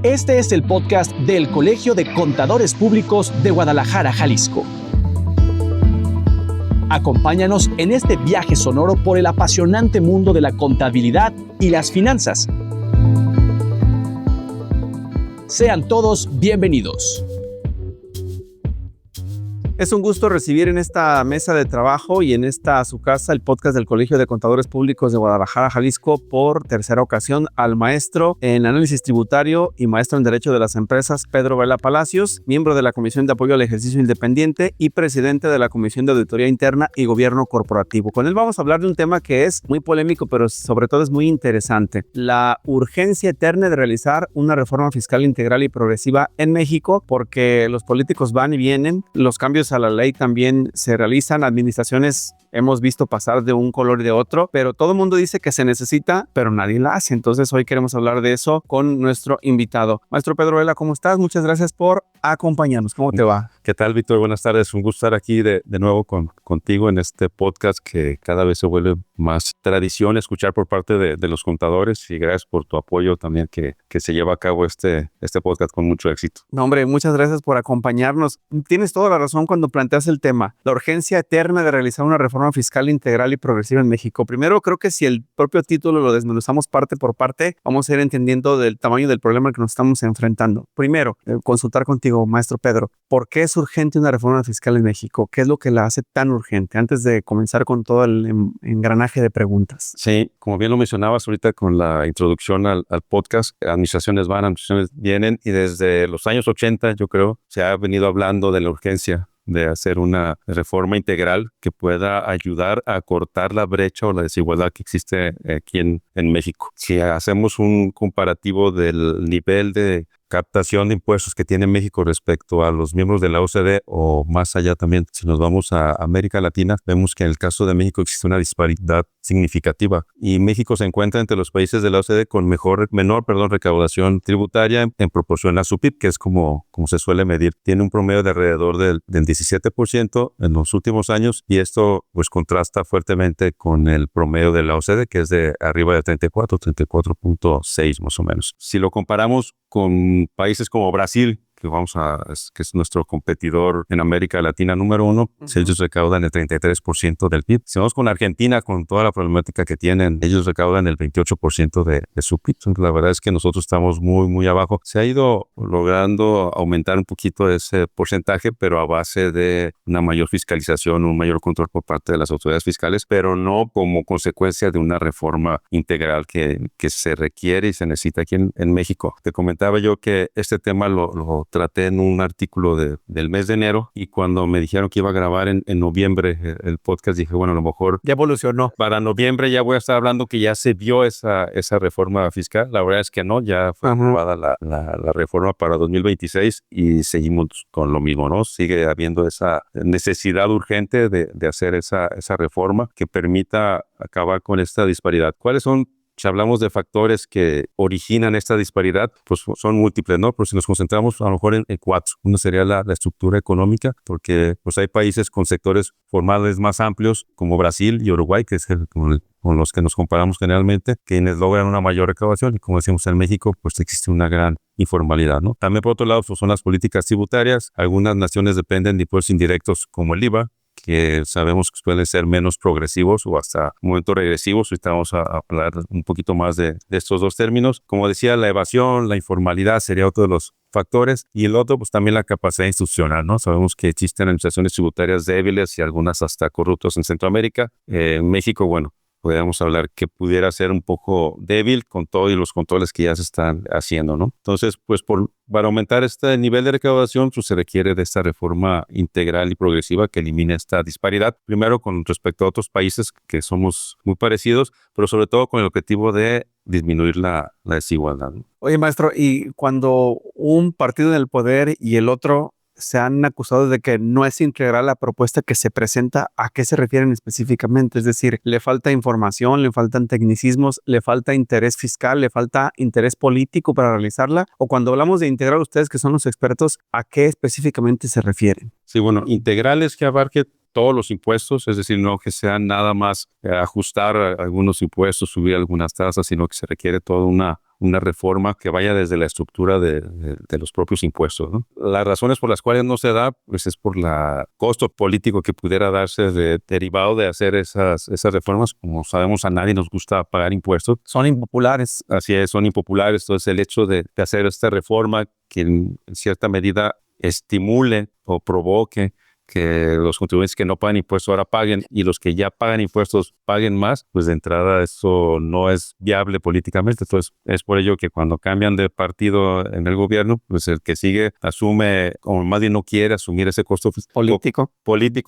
Este es el podcast del Colegio de Contadores Públicos de Guadalajara, Jalisco. Acompáñanos en este viaje sonoro por el apasionante mundo de la contabilidad y las finanzas. Sean todos bienvenidos. Es un gusto recibir en esta mesa de trabajo y en esta su casa el podcast del Colegio de Contadores Públicos de Guadalajara, Jalisco, por tercera ocasión al maestro en análisis tributario y maestro en Derecho de las Empresas, Pedro Vela Palacios, miembro de la Comisión de Apoyo al Ejercicio Independiente y presidente de la Comisión de Auditoría Interna y Gobierno Corporativo. Con él vamos a hablar de un tema que es muy polémico, pero sobre todo es muy interesante: la urgencia eterna de realizar una reforma fiscal integral y progresiva en México, porque los políticos van y vienen, los cambios a la ley también se realizan, administraciones hemos visto pasar de un color y de otro, pero todo el mundo dice que se necesita, pero nadie la hace. Entonces hoy queremos hablar de eso con nuestro invitado. Maestro Pedro Vela, ¿cómo estás? Muchas gracias por acompañarnos. ¿Cómo te va? ¿Qué tal, Víctor? Buenas tardes. Un gusto estar aquí de nuevo contigo en este podcast que cada vez se vuelve más tradición escuchar por parte de los contadores, y gracias por tu apoyo también que se lleva a cabo este podcast con mucho éxito. No, hombre, muchas gracias por acompañarnos. Tienes toda la razón cuando planteas el tema, la urgencia eterna de realizar una reforma fiscal integral y progresiva en México. Primero, creo que si el propio título lo desmenuzamos parte por parte, vamos a ir entendiendo del tamaño del problema al que nos estamos enfrentando. Primero, consultar contigo, maestro Pedro, ¿por qué es urgente una reforma fiscal en México? ¿Qué es lo que la hace tan urgente? Antes de comenzar con todo el engranaje de preguntas. Sí, como bien lo mencionabas ahorita con la introducción al podcast, administraciones van, administraciones vienen, y desde los años 80, yo creo, se ha venido hablando de la urgencia de hacer una reforma integral que pueda ayudar a cortar la brecha o la desigualdad que existe aquí en México. Si hacemos un comparativo del nivel de captación de impuestos que tiene México respecto a los miembros de la OCDE, o más allá también, si nos vamos a América Latina, vemos que en el caso de México existe una disparidad significativa, y México se encuentra entre los países de la OCDE con menor recaudación tributaria en proporción a su PIB, que es como se suele medir. Tiene un promedio de alrededor del 17% en los últimos años, y esto pues contrasta fuertemente con el promedio de la OCDE, que es de arriba de 34.6 más o menos. Si lo comparamos con países como Brasil, que es nuestro competidor en América Latina número 1, ellos recaudan el 33% del PIB. Si vamos con Argentina, con toda la problemática que tienen, ellos recaudan el 28% de su PIB. Entonces, la verdad es que nosotros estamos muy, muy abajo. Se ha ido logrando aumentar un poquito ese porcentaje, pero a base de una mayor fiscalización, un mayor control por parte de las autoridades fiscales, pero no como consecuencia de una reforma integral que se requiere y se necesita aquí en México. Te comentaba yo que este tema lo traté en un artículo del mes de enero, y cuando me dijeron que iba a grabar en noviembre el podcast, dije, bueno, a lo mejor ya evolucionó. Para noviembre ya voy a estar hablando que ya se vio esa reforma fiscal. La verdad es que no, ya fue aprobada la reforma para 2026 y seguimos con lo mismo, ¿no? Sigue habiendo esa necesidad urgente de hacer esa reforma que permita acabar con esta disparidad. ¿Cuáles son? Si hablamos de factores que originan esta disparidad, pues son múltiples, ¿no? Pero si nos concentramos a lo mejor en 4, uno sería la estructura económica, porque pues hay países con sectores formales más amplios como Brasil y Uruguay, que es con los que nos comparamos generalmente, quienes logran una mayor recaudación, y como decimos en México, pues existe una gran informalidad, ¿no? También por otro lado, pues, son las políticas tributarias. Algunas naciones dependen de impuestos indirectos como el IVA, que sabemos que suelen ser menos progresivos o hasta momentos regresivos. Ahorita vamos a hablar un poquito más de estos dos términos. Como decía, la evasión, la informalidad sería otro de los factores, y el otro pues también la capacidad institucional, ¿no? Sabemos que existen administraciones tributarias débiles y algunas hasta corruptas en Centroamérica. En México, bueno, podríamos hablar que pudiera ser un poco débil con todo y los controles que ya se están haciendo, ¿no? Entonces, pues para aumentar este nivel de recaudación, pues se requiere de esta reforma integral y progresiva que elimine esta disparidad. Primero, con respecto a otros países que somos muy parecidos, pero sobre todo con el objetivo de disminuir la desigualdad, ¿no? Oye, maestro, y cuando un partido en el poder y el otro se han acusado de que no es integral la propuesta que se presenta, ¿a qué se refieren específicamente? Es decir, ¿le falta información, le faltan tecnicismos, le falta interés fiscal, le falta interés político para realizarla? O cuando hablamos de integral, ustedes que son los expertos, ¿a qué específicamente se refieren? Sí, bueno, integral es que abarque todos los impuestos, es decir, no que sea nada más ajustar algunos impuestos, subir algunas tasas, sino que se requiere toda una una reforma que vaya desde la estructura de los propios impuestos, ¿no? Las razones por las cuales no se da, pues es por la costo político que pudiera darse derivado de hacer esas reformas. Como sabemos, a nadie nos gusta pagar impuestos. Son impopulares. Así es, son impopulares. Entonces, el hecho de hacer esta reforma que en cierta medida estimule o provoque que los contribuyentes que no pagan impuestos ahora paguen y los que ya pagan impuestos paguen más, pues de entrada eso no es viable políticamente. Entonces es por ello que cuando cambian de partido en el gobierno, pues el que sigue asume, o más bien no quiere asumir ese costo político,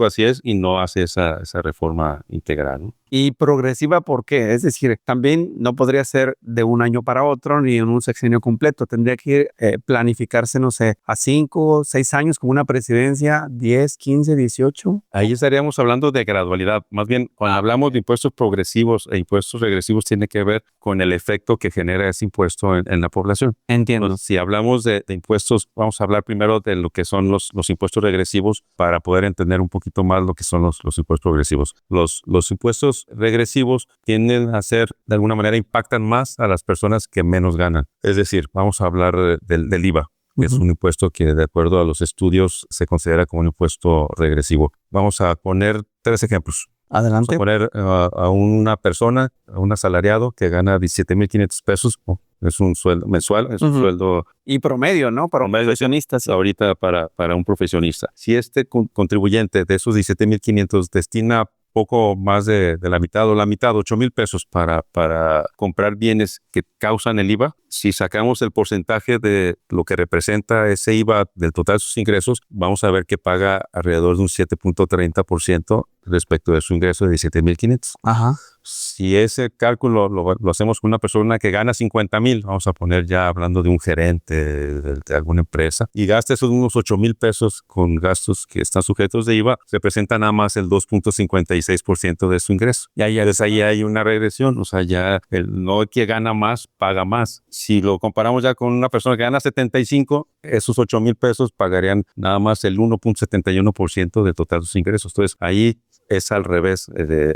así es, y no hace esa reforma integral, ¿no? ¿Y progresiva por qué? Es decir, también no podría ser de un año para otro ni en un sexenio completo. Tendría que planificarse, no sé, a 5, 6 años como una presidencia, 10, 15, 18. Ahí estaríamos hablando de gradualidad. Más bien, cuando hablamos de impuestos progresivos e impuestos regresivos, tiene que ver con el efecto que genera ese impuesto en la población. Entiendo. Entonces, si hablamos de impuestos, vamos a hablar primero de lo que son los impuestos regresivos para poder entender un poquito más lo que son los impuestos progresivos. Los impuestos regresivos tienden a ser, de alguna manera, impactan más a las personas que menos ganan. Es decir, vamos a hablar del IVA, que es un impuesto que, de acuerdo a los estudios, se considera como un impuesto regresivo. Vamos a poner 3 ejemplos. Adelante. Vamos a poner a una persona, a un asalariado que gana 17,500 pesos. Es un sueldo mensual, es un sueldo y promedio, ¿no? Para un profesionista. Ahorita para un profesionista. Si este contribuyente de esos 17,500 destina poco más de la mitad o la mitad, 8,000 pesos para comprar bienes que causan el IVA, si sacamos el porcentaje de lo que representa ese IVA del total de sus ingresos, vamos a ver que paga alrededor de un 7.30% respecto de su ingreso de 17,500. Ajá. Si ese cálculo lo hacemos con una persona que gana 50,000, vamos a poner ya hablando de un gerente de alguna empresa, y gasta esos unos 8,000 pesos con gastos que están sujetos de IVA, representa nada más el 2.56% de su ingreso. Y ahí hay una regresión, o sea, ya no el que gana más, paga más. Si lo comparamos ya con una persona que gana 75, esos 8,000 pesos pagarían nada más el 1.71% del total de sus ingresos. Entonces, ahí es al revés.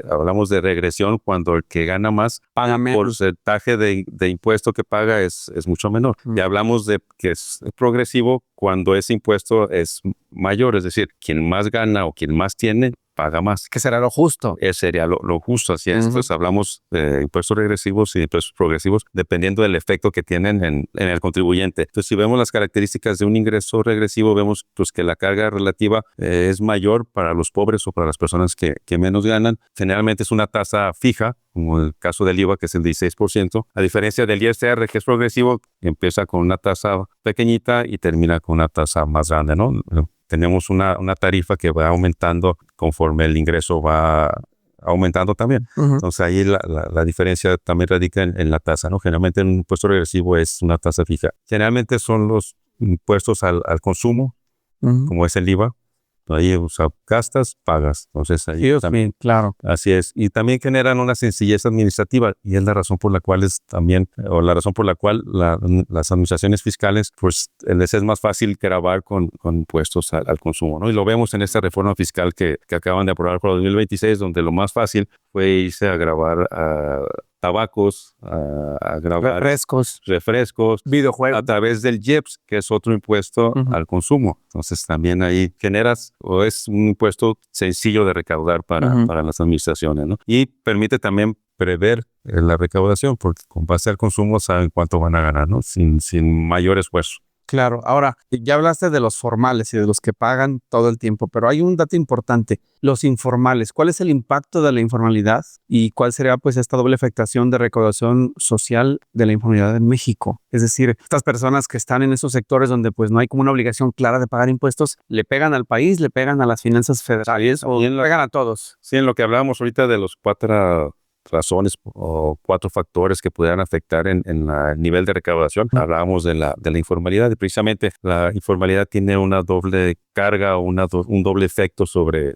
Hablamos de regresión cuando el que gana más paga menos. El porcentaje de impuesto que paga es mucho menor. Y hablamos de que es progresivo cuando ese impuesto es mayor, es decir, quien más gana o quien más tiene, paga más. ¿Qué será lo justo? Sería lo justo, así es. Entonces hablamos de impuestos regresivos y impuestos progresivos dependiendo del efecto que tienen en el contribuyente. Entonces, si vemos las características de un ingreso regresivo, vemos pues, que la carga relativa es mayor para los pobres o para las personas que menos ganan. Generalmente es una tasa fija, como el caso del IVA, que es el 16%, a diferencia del ISR, que es progresivo, empieza con una tasa pequeñita y termina con una tasa más grande, ¿no? Tenemos una tarifa que va aumentando conforme el ingreso va aumentando también. Entonces ahí la diferencia también radica en la tasa, ¿no? Generalmente un impuesto regresivo es una tasa fija. Generalmente son los impuestos al consumo, como es el IVA. Ahí, o sea, gastas, pagas. Entonces ahí también, claro. Así es. Y también generan una sencillez administrativa y es la razón por la cual las administraciones fiscales, pues les es más fácil gravar con impuestos al consumo, ¿no? Y lo vemos en esta reforma fiscal que acaban de aprobar para 2026, donde lo más fácil fue irse a gravar tabacos, a grabar refrescos, videojuegos, a través del IEPS, que es otro impuesto al consumo. Entonces también ahí generas, o es un impuesto sencillo de recaudar para las administraciones, ¿no? Y permite también prever la recaudación, porque con base al consumo saben cuánto van a ganar, ¿no? Sin mayor esfuerzo. Claro. Ahora, ya hablaste de los formales y de los que pagan todo el tiempo, pero hay un dato importante, los informales. ¿Cuál es el impacto de la informalidad y cuál sería pues esta doble afectación de recaudación social de la informalidad en México? Es decir, estas personas que están en esos sectores donde pues no hay como una obligación clara de pagar impuestos, ¿le pegan al país, le pegan a las finanzas federales o le pegan a todos? Sí, en lo que hablábamos ahorita de los 4 razones o 4 factores que pudieran afectar en el nivel de recaudación. Hablábamos de la informalidad y precisamente la informalidad tiene una doble carga o un doble efecto sobre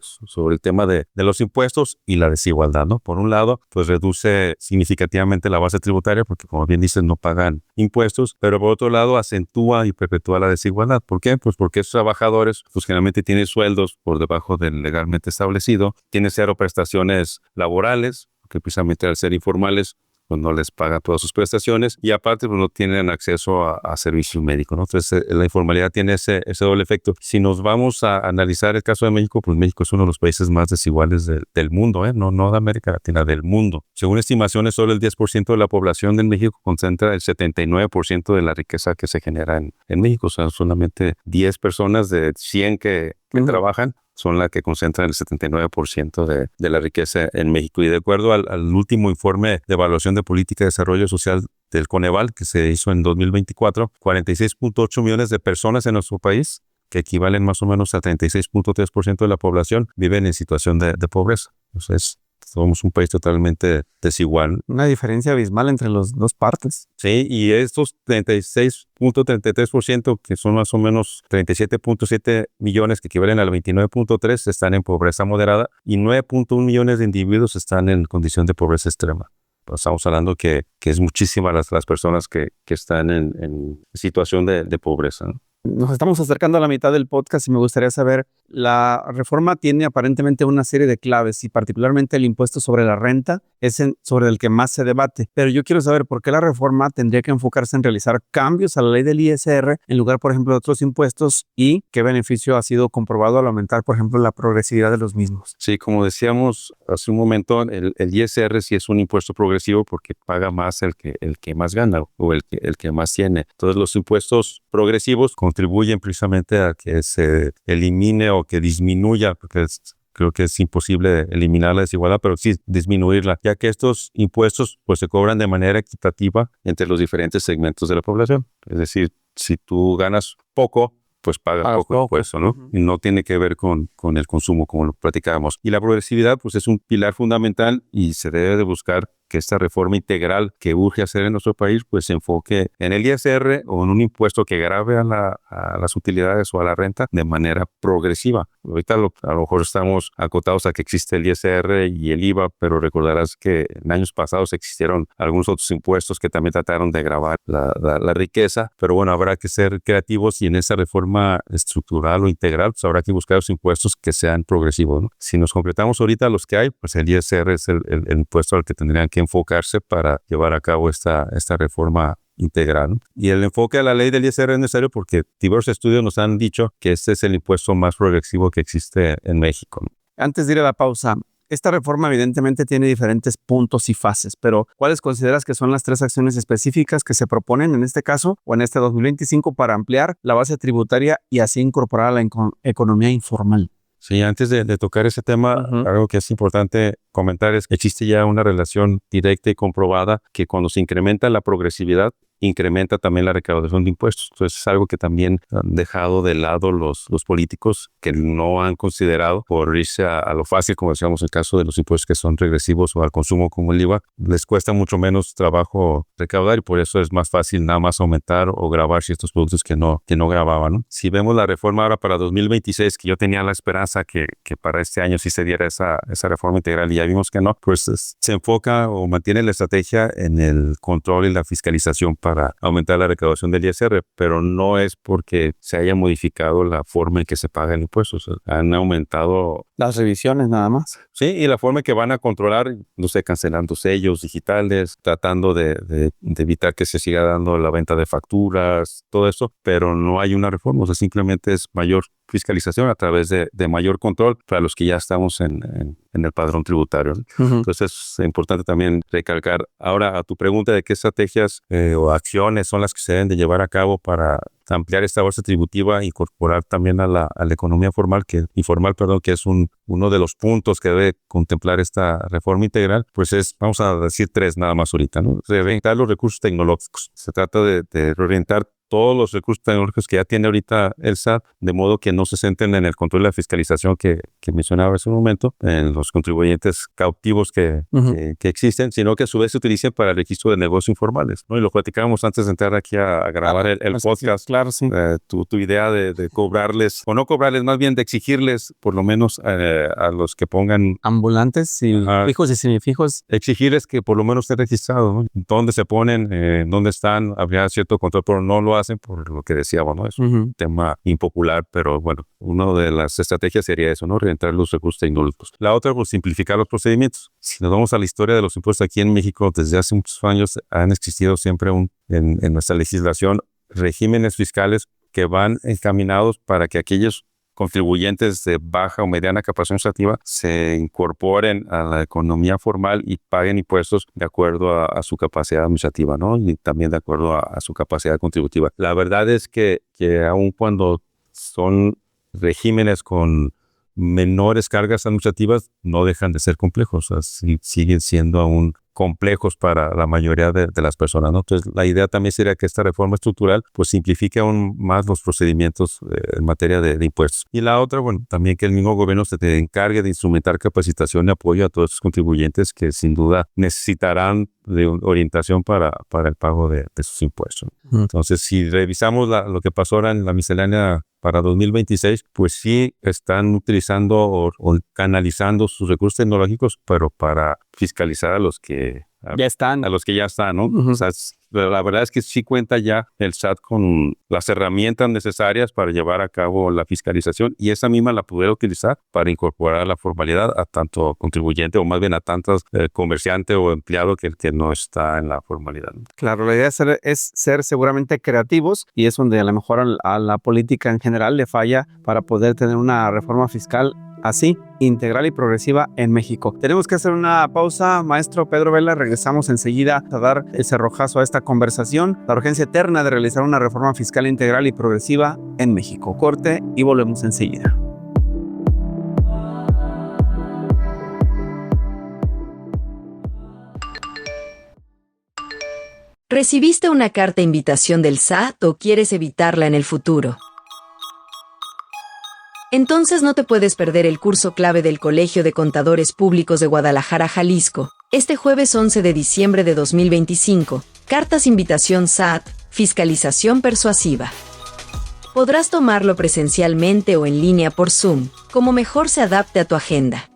el tema de los impuestos y la desigualdad, ¿no? Por un lado, pues reduce significativamente la base tributaria porque, como bien dices, no pagan impuestos, pero por otro lado acentúa y perpetúa la desigualdad. ¿Por qué? Pues porque esos trabajadores pues generalmente tienen sueldos por debajo del legalmente establecido, tienen 0 prestaciones laborales, que precisamente al ser informales pues no les pagan todas sus prestaciones y aparte pues no tienen acceso a servicio médico, ¿no? Entonces la informalidad tiene ese doble efecto. Si nos vamos a analizar el caso de México, pues México es uno de los países más desiguales del mundo, no de América Latina, del mundo. Según estimaciones, solo el 10% de la población de México concentra el 79% de la riqueza que se genera en México. O sea, solamente 10 personas de 100 que trabajan son las que concentran el 79% de la riqueza en México. Y de acuerdo al último informe de evaluación de política de desarrollo social del Coneval, que se hizo en 2024, 46.8 millones de personas en nuestro país, que equivalen más o menos a 36.3% de la población, viven en situación de pobreza. Entonces, somos un país totalmente desigual. Una diferencia abismal entre las dos partes. Sí, y estos 36.33%, que son más o menos 37.7 millones, que equivalen al 29.3, están en pobreza moderada y 9.1 millones de individuos están en condición de pobreza extrema. Pues estamos hablando que es muchísimas las personas que están en situación de pobreza, ¿no? Nos estamos acercando a la mitad del podcast y me gustaría saber, la reforma tiene aparentemente una serie de claves y particularmente el impuesto sobre la renta es sobre el que más se debate. Pero yo quiero saber por qué la reforma tendría que enfocarse en realizar cambios a la ley del ISR en lugar, por ejemplo, de otros impuestos y qué beneficio ha sido comprobado al aumentar, por ejemplo, la progresividad de los mismos. Sí, como decíamos hace un momento, el ISR sí es un impuesto progresivo porque paga más el que más gana o el que más tiene. Entonces los impuestos progresivos contribuyen precisamente a que se elimine o que disminuya, porque creo que es imposible eliminar la desigualdad, pero sí disminuirla, ya que estos impuestos pues se cobran de manera equitativa entre los diferentes segmentos de la población. Es decir, si tú ganas poco, pues pagas poco impuesto, ¿no? Y no tiene que ver con el consumo, como lo platicábamos. Y la progresividad, pues es un pilar fundamental y se debe de buscar que esta reforma integral que urge hacer en nuestro país, pues se enfoque en el ISR o en un impuesto que grave a las utilidades o a la renta de manera progresiva. Ahorita a lo mejor estamos acotados a que existe el ISR y el IVA, pero recordarás que en años pasados existieron algunos otros impuestos que también trataron de gravar la riqueza, pero bueno, habrá que ser creativos y en esa reforma estructural o integral, pues habrá que buscar los impuestos que sean progresivos, ¿no? Si nos concretamos ahorita los que hay, pues el ISR es el impuesto al que tendrían que enfocarse para llevar a cabo esta reforma integral, ¿no? Y el enfoque de la ley del ISR es necesario porque diversos estudios nos han dicho que este es el impuesto más progresivo que existe en México, ¿no? Antes de ir a la pausa, esta reforma evidentemente tiene diferentes puntos y fases, pero ¿cuáles consideras que son las 3 acciones específicas que se proponen en este caso o en este 2025 para ampliar la base tributaria y así incorporar a la economía informal? Sí, antes de tocar ese tema, algo que es importante comentar es que existe ya una relación directa y comprobada que cuando se incrementa la progresividad, incrementa también la recaudación de impuestos. Entonces es algo que también han dejado de lado los políticos que no han considerado por irse a lo fácil, como decíamos en el caso de los impuestos que son regresivos o al consumo como el IVA, les cuesta mucho menos trabajo recaudar y por eso es más fácil nada más aumentar o gravar ciertos productos que no grababan, ¿no? Si vemos la reforma ahora para 2026, que yo tenía la esperanza que para este año sí se diera esa reforma integral y ya vimos que no, pues se enfoca o mantiene la estrategia en el control y la fiscalización para aumentar la recaudación del ISR, pero no es porque se haya modificado la forma en que se paga el impuesto. O sea, han aumentado las revisiones nada más. Sí, y la forma en que van a controlar, no sé, cancelando sellos digitales, tratando de evitar que se siga dando la venta de facturas, todo eso, pero no hay una reforma, o sea, simplemente es mayor fiscalización a través de mayor control para los que ya estamos en el padrón tributario, ¿no? Entonces es importante también recalcar. Ahora, a tu pregunta de qué estrategias o acciones son las que se deben de llevar a cabo para ampliar esta base tributiva e incorporar también a la economía informal, que es uno de los puntos que debe contemplar esta reforma integral, pues vamos a decir 3 nada más ahorita, ¿no? Reorientar los recursos tecnológicos. Se trata de reorientar todos los recursos tecnológicos que ya tiene ahorita el SAT, de modo que no se centren en el control y la fiscalización que mencionaba hace un momento, en los contribuyentes cautivos que existen, sino que a su vez se utilicen para el registro de negocios informales, ¿no? Y lo platicábamos antes de entrar aquí a grabar el podcast. Claro, sí. Tu idea de cobrarles, o no cobrarles, más bien de exigirles, por lo menos a los que pongan ambulantes y fijos y semifijos, exigirles que por lo menos estén registrados, ¿no? Dónde se ponen, dónde están, habría cierto control, pero no lo hacen por lo que decíamos, ¿no? Es un tema impopular, pero bueno, una de las estrategias sería eso, ¿no? Reentrar los recursos tecnológicos. La otra, pues simplificar los procedimientos. Si nos vamos a la historia de los impuestos aquí en México, desde hace muchos años han existido siempre en nuestra legislación regímenes fiscales que van encaminados para que aquellos contribuyentes de baja o mediana capacidad administrativa se incorporen a la economía formal y paguen impuestos de acuerdo a su capacidad administrativa, ¿no? Y también de acuerdo a su capacidad contributiva. La verdad es que aun cuando son regímenes con menores cargas administrativas, no dejan de ser complejos, o sea, siguen siendo aún complejos para la mayoría de las personas, ¿no? Entonces, la idea también sería que esta reforma estructural pues simplifique aún más los procedimientos en materia de impuestos. Y la otra, bueno, también que el mismo gobierno se encargue de instrumentar capacitación y apoyo a todos estos contribuyentes que sin duda necesitarán de orientación para el pago de sus impuestos. Entonces, si revisamos lo que pasó ahora en la miscelánea para 2026, pues sí están utilizando o canalizando sus recursos tecnológicos, pero para fiscalizar a los que ya están, ¿no? O sea, la verdad es que sí cuenta ya el SAT con las herramientas necesarias para llevar a cabo la fiscalización, y esa misma la pudiera utilizar para incorporar a la formalidad a tanto contribuyente o más bien a tantos comerciante o empleado que no está en la formalidad. Claro, la idea es ser seguramente creativos, y es donde a lo mejor a la política en general le falla para poder tener una reforma fiscal así, integral y progresiva en México. Tenemos que hacer una pausa, maestro Pedro Vela. Regresamos enseguida a dar el cerrojazo a esta conversación, la urgencia eterna de realizar una reforma fiscal integral y progresiva en México. Corte y volvemos enseguida. ¿Recibiste una carta invitación del SAT o quieres evitarla en el futuro? Entonces no te puedes perder el curso clave del Colegio de Contadores Públicos de Guadalajara, Jalisco, este jueves 11 de diciembre de 2025, Cartas Invitación SAT, Fiscalización Persuasiva. Podrás tomarlo presencialmente o en línea por Zoom, como mejor se adapte a tu agenda.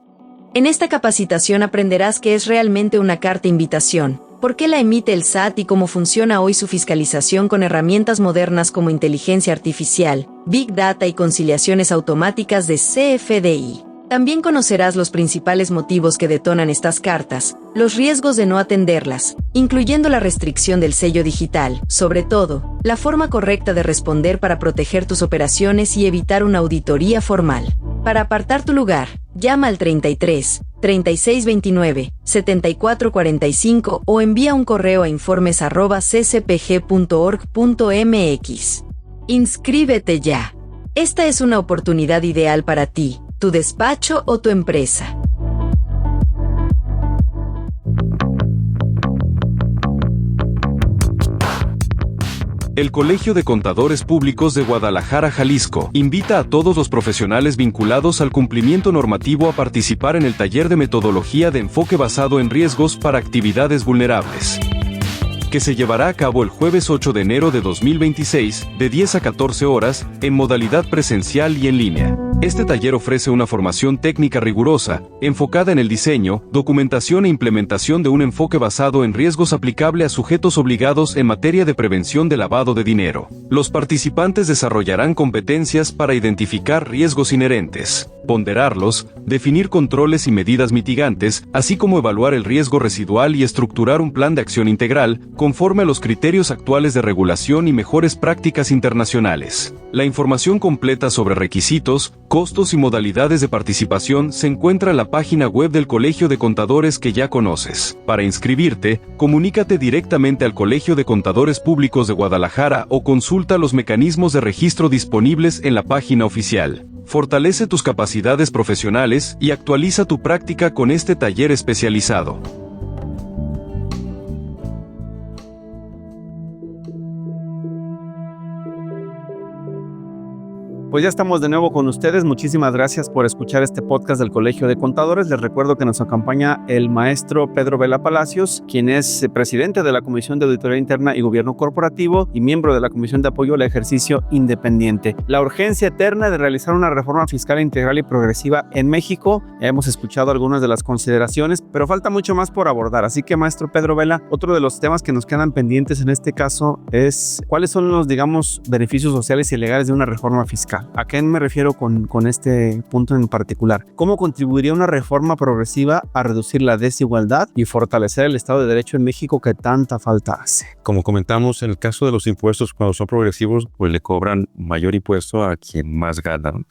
En esta capacitación aprenderás qué es realmente una carta invitación, por qué la emite el SAT y cómo funciona hoy su fiscalización con herramientas modernas como inteligencia artificial, Big Data y conciliaciones automáticas de CFDI. También conocerás los principales motivos que detonan estas cartas, los riesgos de no atenderlas, incluyendo la restricción del sello digital, sobre todo, la forma correcta de responder para proteger tus operaciones y evitar una auditoría formal. Para apartar tu lugar, llama al 33 3629 7445 o envía un correo a informes@ccpg.org.mx. Inscríbete ya. Esta es una oportunidad ideal para ti, tu despacho o tu empresa. El Colegio de Contadores Públicos de Guadalajara, Jalisco, invita a todos los profesionales vinculados al cumplimiento normativo a participar en el taller de metodología de enfoque basado en riesgos para actividades vulnerables, que se llevará a cabo el jueves 8 de enero de 2026, de 10 a 14 horas, en modalidad presencial y en línea. Este taller ofrece una formación técnica rigurosa, enfocada en el diseño, documentación e implementación de un enfoque basado en riesgos aplicable a sujetos obligados en materia de prevención de lavado de dinero. Los participantes desarrollarán competencias para identificar riesgos inherentes, ponderarlos, definir controles y medidas mitigantes, así como evaluar el riesgo residual y estructurar un plan de acción integral, conforme a los criterios actuales de regulación y mejores prácticas internacionales. La información completa sobre requisitos, costos y modalidades de participación se encuentra en la página web del Colegio de Contadores que ya conoces. Para inscribirte, comunícate directamente al Colegio de Contadores Públicos de Guadalajara o consulta los mecanismos de registro disponibles en la página oficial. Fortalece tus capacidades profesionales y actualiza tu práctica con este taller especializado. Pues ya estamos de nuevo con ustedes. Muchísimas gracias por escuchar este podcast del Colegio de Contadores. Les recuerdo que nos acompaña el maestro Pedro Vela Palacios, quien es presidente de la Comisión de Auditoría Interna y Gobierno Corporativo y miembro de la Comisión de Apoyo al Ejercicio Independiente. La urgencia eterna de realizar una reforma fiscal integral y progresiva en México. Ya hemos escuchado algunas de las consideraciones, pero falta mucho más por abordar. Así que, maestro Pedro Vela, otro de los temas que nos quedan pendientes en este caso es cuáles son los, digamos, beneficios sociales y legales de una reforma fiscal. ¿A qué me refiero con este punto en particular? ¿Cómo contribuiría una reforma progresiva a reducir la desigualdad y fortalecer el Estado de Derecho en México que tanta falta hace? Como comentamos, en el caso de los impuestos, cuando son progresivos, pues le cobran mayor impuesto a quien más gana, ¿no?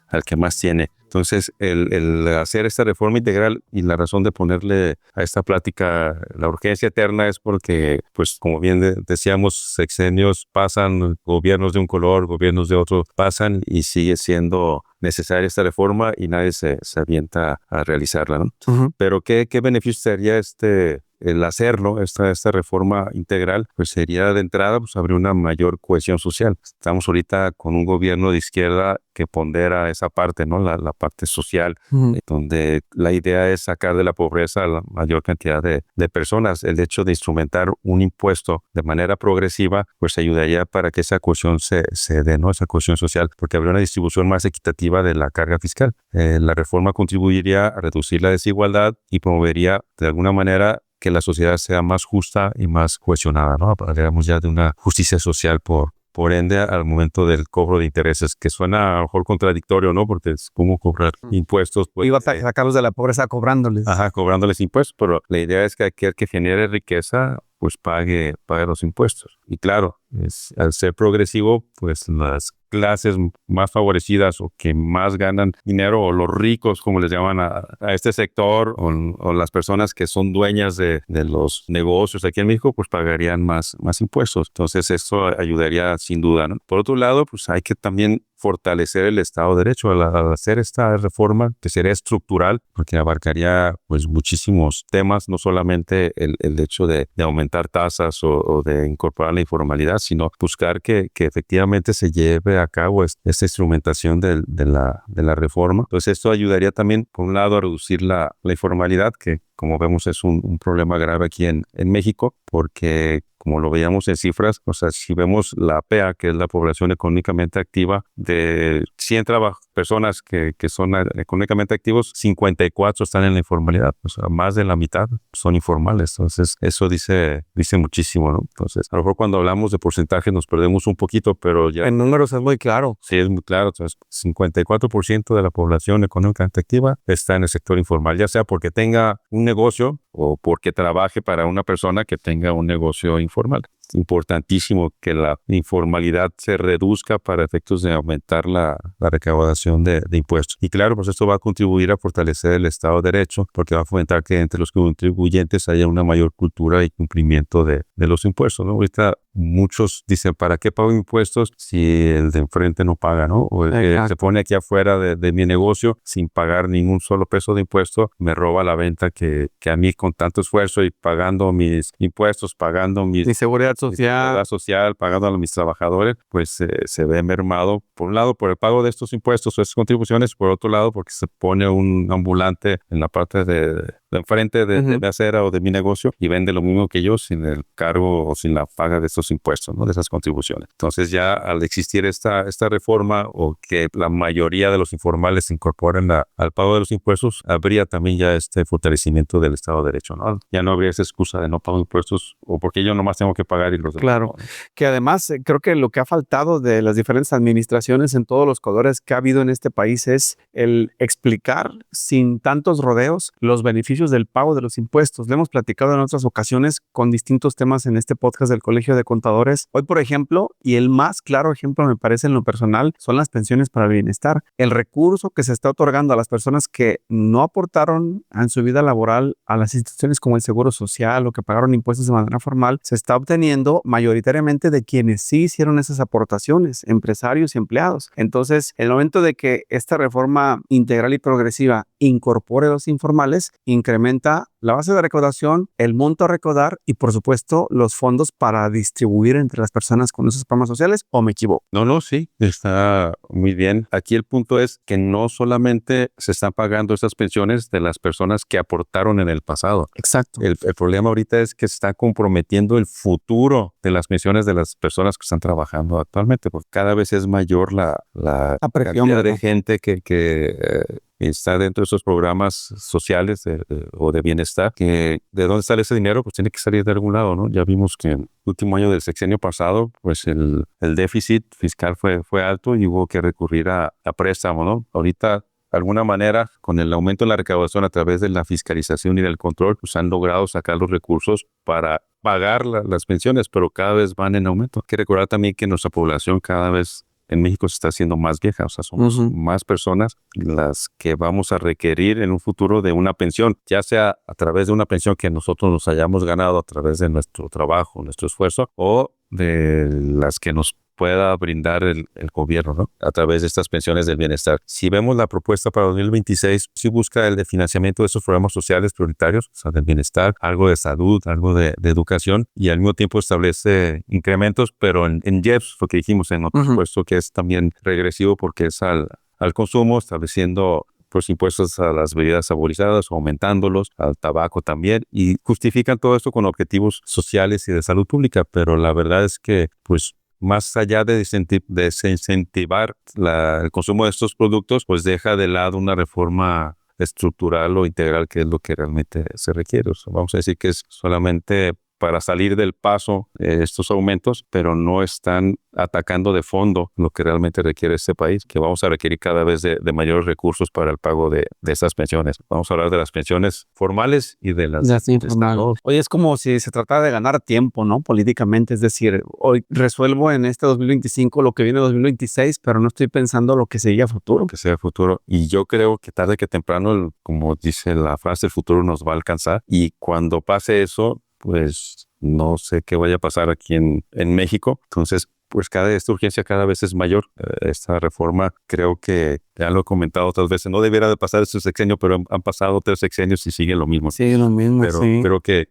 Al que más tiene. Entonces, el hacer esta reforma integral y la razón de ponerle a esta plática la urgencia eterna es porque, pues, como bien decíamos, sexenios pasan, gobiernos de un color, gobiernos de otro pasan y sigue siendo necesaria esta reforma y nadie se avienta a realizarla, ¿no? Uh-huh. Pero ¿qué beneficio sería el hacerlo, esta reforma integral? Pues sería de entrada, pues abrir una mayor cohesión social. Estamos ahorita con un gobierno de izquierda que pondera esa parte, ¿no? La parte social, donde la idea es sacar de la pobreza a la mayor cantidad de personas. El hecho de instrumentar un impuesto de manera progresiva, pues ayudaría para que esa cohesión se dé, ¿no? Esa cohesión social, porque habría una distribución más equitativa de la carga fiscal. La reforma contribuiría a reducir la desigualdad y promovería de alguna manera que la sociedad sea más justa y más cohesionada, ¿no? Hablaríamos ya de una justicia social por ende, al momento del cobro de intereses, que suena a lo mejor contradictorio, ¿no? Porque es como cobrar impuestos. Pues, iba a sacarlos de la pobreza cobrándoles. Ajá, cobrándoles impuestos, pero la idea es que aquel que genere riqueza, pues pague los impuestos. Y claro, al ser progresivo, pues las clases más favorecidas o que más ganan dinero, o los ricos, como les llaman a este sector, o las personas que son dueñas de los negocios aquí en México, pues pagarían más impuestos. Entonces eso ayudaría sin duda, ¿no? Por otro lado, pues hay que también fortalecer el Estado de Derecho al hacer esta reforma, que sería estructural, porque abarcaría pues muchísimos temas, no solamente el hecho de aumentar tasas o de incorporar la informalidad, sino buscar que efectivamente se lleve a cabo esta instrumentación de la reforma. Entonces esto ayudaría también, por un lado, a reducir la informalidad, que como vemos es un problema grave aquí en México, porque como lo veíamos en cifras, o sea, si vemos la PEA, que es la población económicamente activa, de 100 personas que son económicamente activos, 54 están en la informalidad. O sea, más de la mitad son informales. Entonces, eso dice muchísimo, ¿no? Entonces, a lo mejor cuando hablamos de porcentajes nos perdemos un poquito, pero ya... En números es muy claro. Sí, es muy claro. Entonces, 54% de la población económicamente activa está en el sector informal, ya sea porque tenga un negocio o porque trabaje para una persona que tenga un negocio informal. Es importantísimo que la informalidad se reduzca para efectos de aumentar la recaudación de impuestos. Y claro, pues esto va a contribuir a fortalecer el Estado de Derecho, porque va a fomentar que entre los contribuyentes haya una mayor cultura y cumplimiento de los impuestos, ¿no? Ahorita muchos dicen, ¿para qué pago impuestos si el de enfrente no paga, ¿no? O el que se pone aquí afuera de mi negocio sin pagar ningún solo peso de impuesto, me roba la venta que a mí con tanto esfuerzo y pagando mis impuestos, pagando mi seguridad social, pagando a mis trabajadores, pues se ve mermado, por un lado, por el pago de estos impuestos o estas contribuciones, por otro lado, porque se pone un ambulante en la parte de enfrente de mi acera o de mi negocio y vende lo mismo que yo sin el cargo o sin la paga de estos impuestos, ¿no? De esas contribuciones. Entonces ya al existir esta reforma o que la mayoría de los informales se incorporen al pago de los impuestos, habría también ya este fortalecimiento del Estado de Derecho, ¿no? Ya no habría esa excusa de no pago impuestos o porque yo nomás tengo que pagar y los demás. Claro, que además creo que lo que ha faltado de las diferentes administraciones en todos los colores que ha habido en este país es el explicar sin tantos rodeos los beneficios del pago de los impuestos. Le hemos platicado en otras ocasiones con distintos temas en este podcast del Colegio de Contadores. Hoy, por ejemplo, y el más claro ejemplo me parece en lo personal, son las pensiones para el bienestar. El recurso que se está otorgando a las personas que no aportaron en su vida laboral a las instituciones como el Seguro Social o que pagaron impuestos de manera formal, se está obteniendo mayoritariamente de quienes sí hicieron esas aportaciones, empresarios y empleados. Entonces, el momento de que esta reforma integral y progresiva incorpore a los informales, incrementa la base de recaudación, el monto a recaudar y, por supuesto, los fondos para distribuir entre las personas con esos programas sociales, ¿o me equivoco? No, sí, está muy bien. Aquí el punto es que no solamente se están pagando esas pensiones de las personas que aportaron en el pasado. Exacto. El problema ahorita es que se está comprometiendo el futuro de las pensiones de las personas que están trabajando actualmente, porque cada vez es mayor la presión, cantidad de ¿verdad? gente que está dentro de esos programas sociales o de bienestar, que de dónde sale ese dinero, pues tiene que salir de algún lado, ¿no? Ya vimos que en el último año del sexenio pasado, pues el déficit fiscal fue alto y hubo que recurrir a préstamo, ¿no? Ahorita, de alguna manera, con el aumento de la recaudación a través de la fiscalización y del control, pues han logrado sacar los recursos para pagar las pensiones, pero cada vez van en aumento. Hay que recordar también que nuestra población cada vez en México se está haciendo más vieja, o sea, somos más personas las que vamos a requerir en un futuro de una pensión, ya sea a través de una pensión que nosotros nos hayamos ganado a través de nuestro trabajo, nuestro esfuerzo, o de las que nos pueda brindar el gobierno, ¿no? A través de estas pensiones del bienestar. Si vemos la propuesta para 2026, sí busca el de financiamiento de esos programas sociales prioritarios, o sea, del bienestar, algo de salud, algo de educación, y al mismo tiempo establece incrementos, pero en IEPS, lo que dijimos en otro puesto, que es también regresivo porque es al consumo, estableciendo pues impuestos a las bebidas saborizadas, aumentándolos, al tabaco también, y justifican todo esto con objetivos sociales y de salud pública, pero la verdad es que pues más allá de desincentivar el consumo de estos productos, pues deja de lado una reforma estructural o integral, que es lo que realmente se requiere. O sea, vamos a decir que es solamente para salir del paso estos aumentos, pero no están atacando de fondo lo que realmente requiere este país, que vamos a requerir cada vez de mayores recursos para el pago de estas pensiones. Vamos a hablar de las pensiones formales y de las informales. Oye, es como si se tratara de ganar tiempo, ¿no? Políticamente, es decir, hoy resuelvo en este 2025 lo que viene en 2026, pero no estoy pensando lo que sigue a futuro. Que sea futuro. Y yo creo que tarde que temprano, como dice la frase, el futuro nos va a alcanzar. Y cuando pase eso, pues no sé qué vaya a pasar aquí en México. Entonces, pues esta urgencia cada vez es mayor. Esta reforma, creo que ya lo he comentado otras veces, no debiera de pasar este sexenio, pero han pasado 3 sexenios y sigue lo mismo. Sí, lo mismo, pero sí. creo que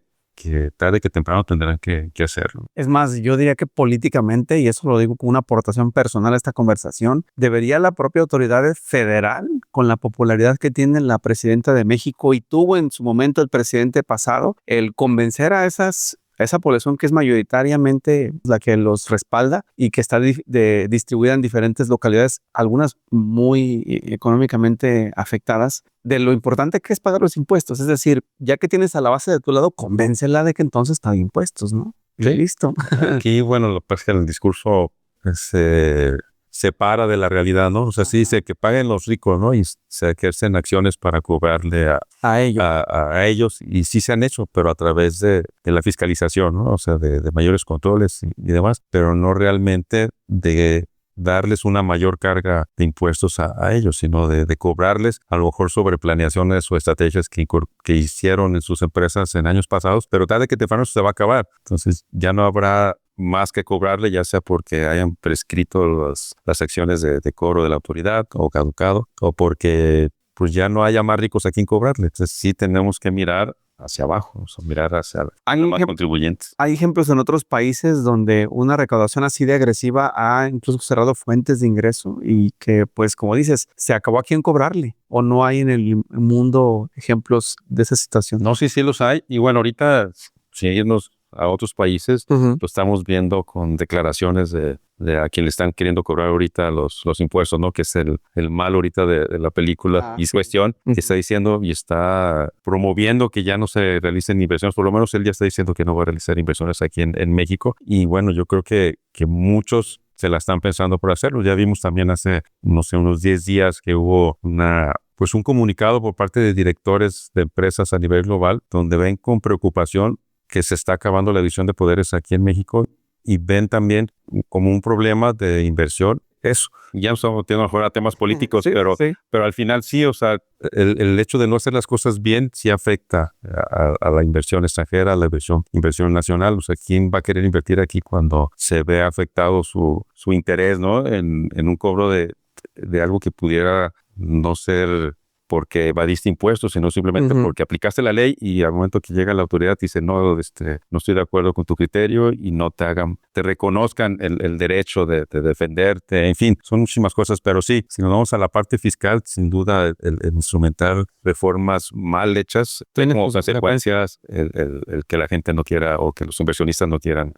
tarde que temprano tendrán que hacerlo. Es más, yo diría que políticamente, y eso lo digo como una aportación personal a esta conversación, debería la propia autoridad federal, con la popularidad que tiene la presidenta de México y tuvo en su momento el presidente pasado, el convencer a esa población que es mayoritariamente la que los respalda y que está distribuida en diferentes localidades, algunas muy económicamente afectadas, de lo importante que es pagar los impuestos. Es decir, ya que tienes a la base de tu lado, convéncela de que entonces pague impuestos, ¿no? Sí. Y listo. Aquí, bueno, lo que pasa es que el discurso se separa de la realidad, ¿no? O sea, sí dice que paguen los ricos, ¿no? Y se ejercen acciones para cobrarle a ellos, y sí se han hecho, pero a través de la fiscalización, ¿no? O sea, de mayores controles y demás, pero no realmente de darles una mayor carga de impuestos a ellos, sino de cobrarles a lo mejor sobre planeaciones o estrategias que hicieron en sus empresas en años pasados, pero tarde que temprano se va a acabar. Entonces ya no habrá más que cobrarle, ya sea porque hayan prescrito las acciones de cobro de la autoridad o caducado, o porque pues ya no haya más ricos a quien cobrarle. Entonces sí tenemos que mirar hacia abajo, o sea, mirar hacia los más contribuyentes. Hay ejemplos en otros países donde una recaudación así de agresiva ha incluso cerrado fuentes de ingreso y que, pues, como dices, se acabó a quién cobrarle, o no hay en el mundo ejemplos de esa situación. No, sí los hay. Y bueno, ahorita, si irnos a otros países, lo estamos viendo con declaraciones de a quien le están queriendo cobrar ahorita los impuestos, ¿no? Que es el mal ahorita de la película y cuestión, que está diciendo y está promoviendo que ya no se realicen inversiones. Por lo menos él ya está diciendo que no va a realizar inversiones aquí en México. Y bueno, yo creo que muchos se la están pensando por hacerlo. Ya vimos también hace, no sé, unos 10 días que hubo un comunicado por parte de directores de empresas a nivel global, donde ven con preocupación que se está acabando la división de poderes aquí en México, y ven también como un problema de inversión. Eso, ya no estamos metiendo mejor a temas políticos, pero al final sí, o sea, el hecho de no hacer las cosas bien sí afecta a la inversión extranjera, a la inversión nacional. O sea, ¿quién va a querer invertir aquí cuando se ve afectado su interés, ¿no? En un cobro de algo que pudiera no ser porque evadiste impuestos, sino simplemente porque aplicaste la ley y al momento que llega la autoridad te dice, no, no estoy de acuerdo con tu criterio y no te reconozcan el derecho de defenderte. En fin, son muchísimas cosas, pero sí, si nos vamos a la parte fiscal, sin duda el instrumentar reformas mal hechas tiene como consecuencias el que la gente no quiera o que los inversionistas no quieran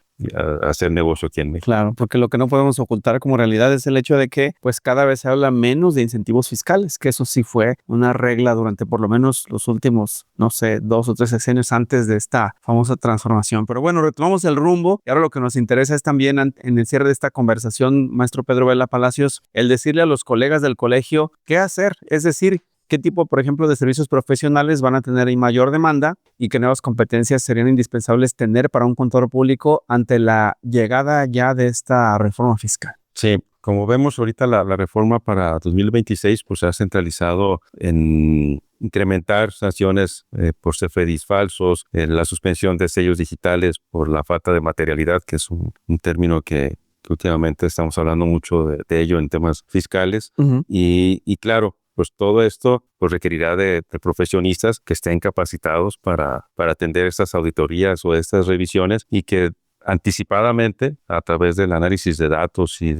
hacer negocio aquí en México. Claro, porque lo que no podemos ocultar como realidad es el hecho de que pues cada vez se habla menos de incentivos fiscales, que eso sí fue una regla durante por lo menos los últimos, no sé, 2 o 3 sexenios antes de esta famosa transformación. Pero bueno, retomamos el rumbo y ahora lo que nos interesa es también en el cierre de esta conversación, maestro Pedro Vela Palacios, el decirle a los colegas del colegio qué hacer, es decir, qué tipo, por ejemplo, de servicios profesionales van a tener mayor demanda y qué nuevas competencias serían indispensables tener para un contador público ante la llegada ya de esta reforma fiscal. Sí, como vemos ahorita la reforma para 2026 pues se ha centralizado en incrementar sanciones por CFDIs falsos, la suspensión de sellos digitales por la falta de materialidad, que es un término que últimamente estamos hablando mucho de ello en temas fiscales. Y claro, pues todo esto pues requerirá de profesionistas que estén capacitados para atender estas auditorías o estas revisiones y que anticipadamente, a través del análisis de datos y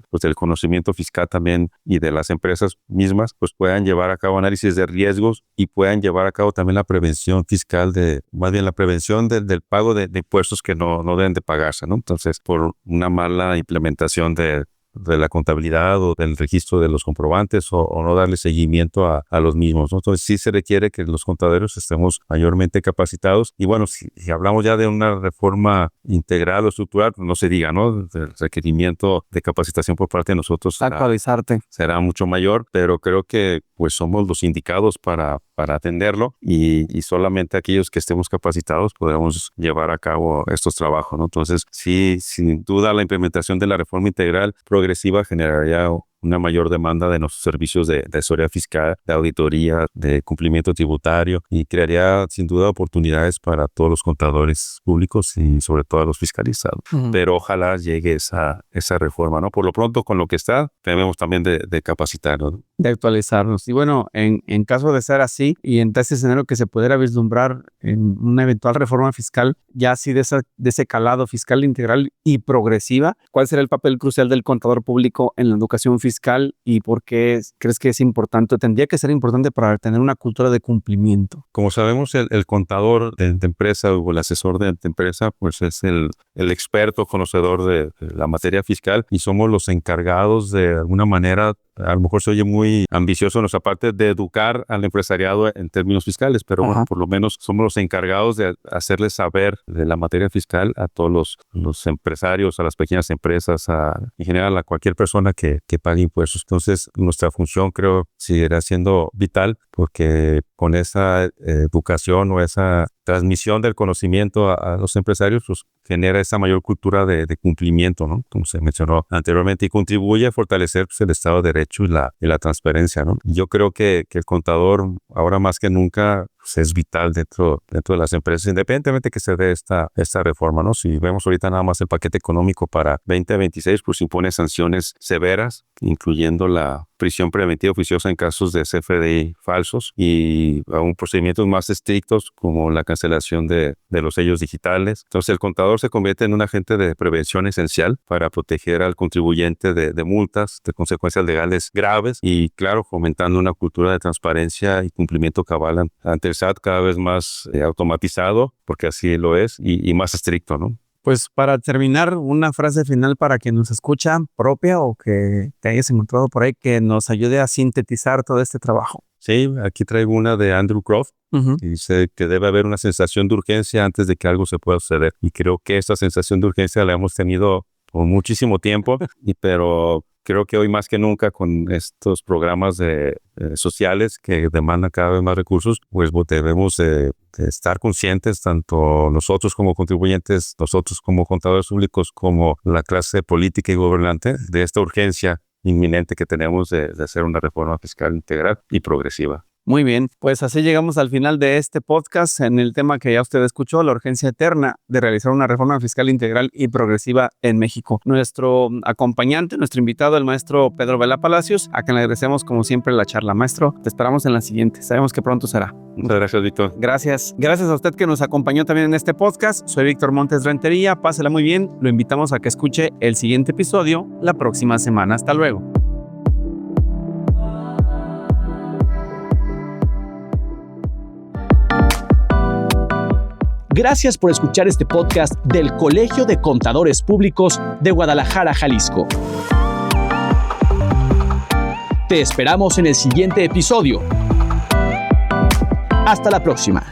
pues del conocimiento fiscal también y de las empresas mismas, pues puedan llevar a cabo análisis de riesgos y puedan llevar a cabo también la prevención fiscal, más bien la prevención del pago de impuestos que no deben de pagarse, ¿no? Entonces, por una mala implementación de la contabilidad o del registro de los comprobantes o no darle seguimiento a los mismos, ¿no? Entonces sí se requiere que los contadores estemos mayormente capacitados y bueno, si hablamos ya de una reforma integral o estructural, no se diga, ¿no? El requerimiento de capacitación por parte de nosotros será mucho mayor, pero creo que pues somos los indicados para atenderlo y solamente aquellos que estemos capacitados podremos llevar a cabo estos trabajos, ¿no? Entonces sí, sin duda la implementación de la reforma integral progresiva generaría una mayor demanda de nuestros servicios de asesoría fiscal, de auditoría, de cumplimiento tributario y crearía sin duda oportunidades para todos los contadores públicos y sobre todo a los fiscalizados. Pero ojalá llegue esa reforma, ¿no? Por lo pronto, con lo que está, debemos también de capacitarnos, ¿no? De actualizarnos. Y bueno, en caso de ser así y en este escenario que se pudiera vislumbrar en una eventual reforma fiscal, ya así de ese calado fiscal integral y progresiva, ¿cuál será el papel crucial del contador público en la educación fiscal y por qué crees que es importante? Tendría que ser importante para tener una cultura de cumplimiento. Como sabemos, el contador de empresa o el asesor de empresa, pues es el experto conocedor de la materia fiscal y somos los encargados de alguna manera, a lo mejor se oye muy ambicioso nuestra parte, de educar al empresariado en términos fiscales, pero bueno, por lo menos somos los encargados de hacerles saber de la materia fiscal a todos los empresarios, a las pequeñas empresas, en general a cualquier persona que pague impuestos. Entonces, nuestra función creo seguirá siendo vital porque con esa educación o esa transmisión del conocimiento a los empresarios, pues genera esa mayor cultura de cumplimiento, ¿no? Como se mencionó anteriormente, y contribuye a fortalecer pues, el Estado de Derecho y la transparencia, ¿no? Yo creo que el contador, ahora más que nunca, pues, es vital dentro de las empresas, independientemente que se dé esta reforma, ¿no? Si vemos ahorita nada más el paquete económico para 2026, pues impone sanciones severas, incluyendo la prisión preventiva oficiosa en casos de CFDI falsos y aún procedimientos más estrictos como la cancelación de los sellos digitales. Entonces el contador se convierte en un agente de prevención esencial para proteger al contribuyente de multas, de consecuencias legales graves y claro, fomentando una cultura de transparencia y cumplimiento cabal ante el SAT cada vez más automatizado, porque así lo es, y más estricto, ¿no? Pues para terminar, una frase final para quien nos escucha, propia o que te hayas encontrado por ahí, que nos ayude a sintetizar todo este trabajo. Sí, aquí traigo una de Andrew Croft. Y dice que debe haber una sensación de urgencia antes de que algo se pueda suceder. Y creo que esta sensación de urgencia la hemos tenido por muchísimo tiempo, pero creo que hoy más que nunca con estos programas sociales que demandan cada vez más recursos, pues debemos de estar conscientes, tanto nosotros como contribuyentes, nosotros como contadores públicos, como la clase política y gobernante, de esta urgencia inminente que tenemos de hacer una reforma fiscal integral y progresiva. Muy bien, pues así llegamos al final de este podcast en el tema que ya usted escuchó, la urgencia eterna de realizar una reforma fiscal integral y progresiva en México. Nuestro acompañante, nuestro invitado, el maestro Pedro Vela Palacios, a quien le agradecemos como siempre la charla. Maestro, te esperamos en la siguiente. Sabemos que pronto será. Muchas gracias, Víctor. Gracias. Gracias a usted que nos acompañó también en este podcast. Soy Víctor Montes Rentería. Pásela muy bien. Lo invitamos a que escuche el siguiente episodio la próxima semana. Hasta luego. Gracias por escuchar este podcast del Colegio de Contadores Públicos de Guadalajara, Jalisco. Te esperamos en el siguiente episodio. Hasta la próxima.